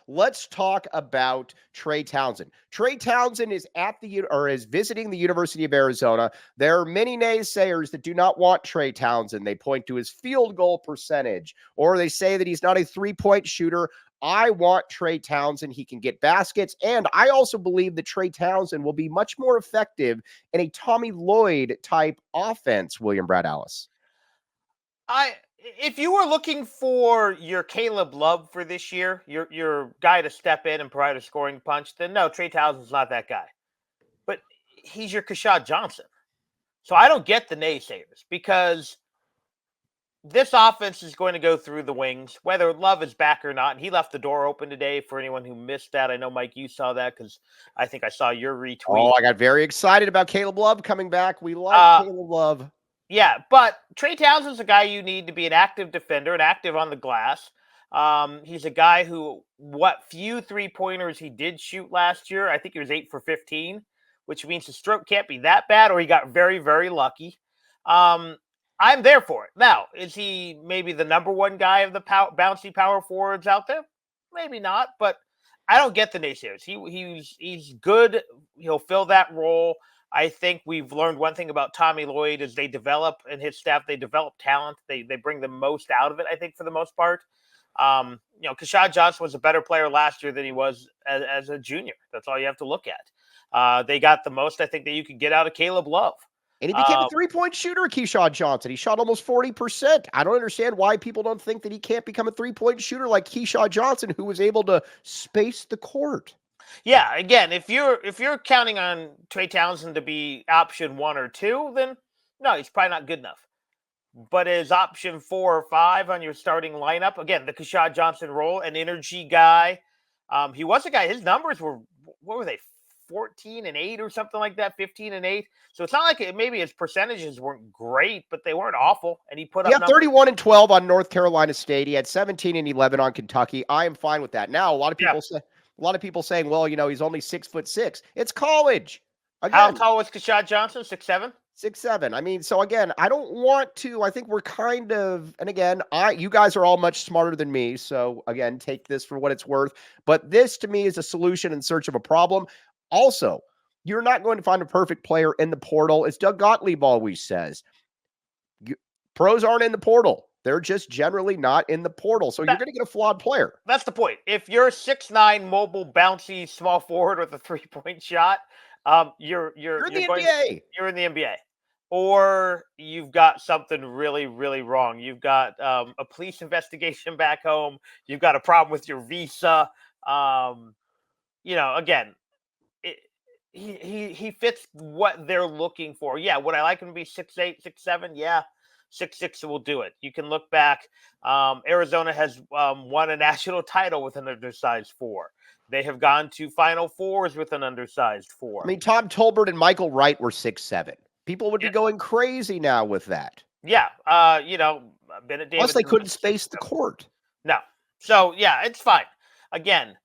let's talk about Trey Townsend. Trey Townsend is is visiting the University of Arizona. There are many naysayers that do not want Trey Townsend. They point to his field goal percentage, or they say that he's not a three-point shooter. I want Trey Townsend. He can get baskets. And I also believe that Trey Townsend will be much more effective in a Tommy Lloyd type offense, William Brad Alice. If you were looking for your Caleb Love for this year, your guy to step in and provide a scoring punch, then no, Trey Townsend's not that guy. But he's your Kashad Johnson. So I don't get the naysayers, because this offense is going to go through the wings, whether Love is back or not. And he left the door open today for anyone who missed that. I know, Mike, you saw that because I think I saw your retweet. Oh, I got very excited about Caleb Love coming back. We like Caleb Love. Yeah, but Trey Townsend's a guy you need to be an active defender and active on the glass. He's a guy who, what few three-pointers he did shoot last year, I think he was 8 for 15, which means his stroke can't be that bad, or he got very, very lucky. I'm there for it. Now, is he maybe the number one guy of the bouncy power forwards out there? Maybe not, but I don't get the naysayers. He's good. He'll fill that role. I think we've learned one thing about Tommy Lloyd is they develop, and his staff, they develop talent. They bring the most out of it, I think, for the most part. Kashad Johnson was a better player last year than he was as a junior. That's all you have to look at. They got the most, I think, that you could get out of Caleb Love. And he became a three-point shooter, Keshad Johnson. He shot almost 40%. I don't understand why people don't think that he can't become a three-point shooter like Keshad Johnson, who was able to space the court. Yeah, again, if you're counting on Trey Townsend to be option 1 or 2, then no, he's probably not good enough. But as option 4 or 5 on your starting lineup, again, the Keshad Johnson role, an energy guy. He was a guy, his numbers were, what were they, 14 and 8 or something like that, 15 and 8. So it's not like maybe his percentages weren't great, but they weren't awful. And he put up 31 and 12 on North Carolina State. He had 17 and 11 on Kentucky. I am fine with that. Now, a lot of people saying, well, he's only 6'6". It's college. Again, how tall was Keshad Johnson? 6'7"? 6'7". I mean, so again, I don't want to. I think we're kind of, and again, you guys are all much smarter than me. So again, take this for what it's worth. But this to me is a solution in search of a problem. Also, you're not going to find a perfect player in the portal. As Doug Gottlieb always says, pros aren't in the portal. They're just generally not in the portal. So you're going to get a flawed player. That's the point. If you're 6'9", mobile, bouncy, small forward with a three-point shot, you're in the NBA. You're in the NBA. Or you've got something really, really wrong. You've got a police investigation back home. You've got a problem with your visa. Again, he fits what they're looking for. Yeah, would I like him to be 6'8", 6'7"? Yeah. 6'6" will do it. You can look back. Arizona has won a national title with an undersized 4. They have gone to Final Fours with an undersized 4. I mean, Tom Tolbert and Michael Wright were 6'7". People would be going crazy now with that. Yeah. Bennett Davis. Plus, they couldn't space the court. No. So, yeah, it's fine. Again,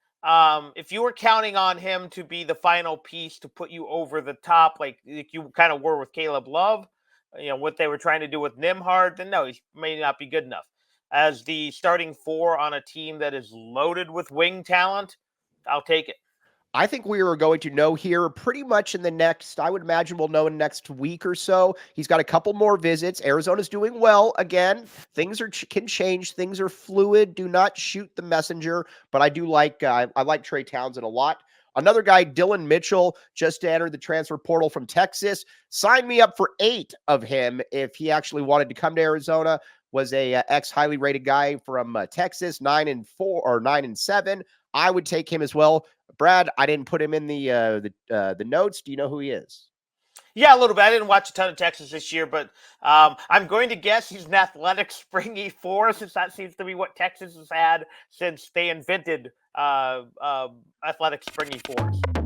if you were counting on him to be the final piece to put you over the top, like you kind of were with Caleb Love, what they were trying to do with Nembhard, then no, he may not be good enough. As the starting 4 on a team that is loaded with wing talent, I'll take it. I think we are going to know here pretty much in the next, I would imagine we'll know in next week or so. He's got a couple more visits. Arizona's doing well. Again, things can change. Things are fluid. Do not shoot the messenger. But I do like, I like Trey Townsend a lot. Another guy, Dylan Mitchell, just entered the transfer portal from Texas. Sign me up for 8 of him if he actually wanted to come to Arizona. Was a highly rated guy from Texas, 9 and 4 or 9 and 7. I would take him as well. Brad, I didn't put him in the notes. Do you know who he is? Yeah, a little bit. I didn't watch a ton of Texas this year, but I'm going to guess he's an athletic springy 4, since that seems to be what Texas has had since they invented athletic springy 4s.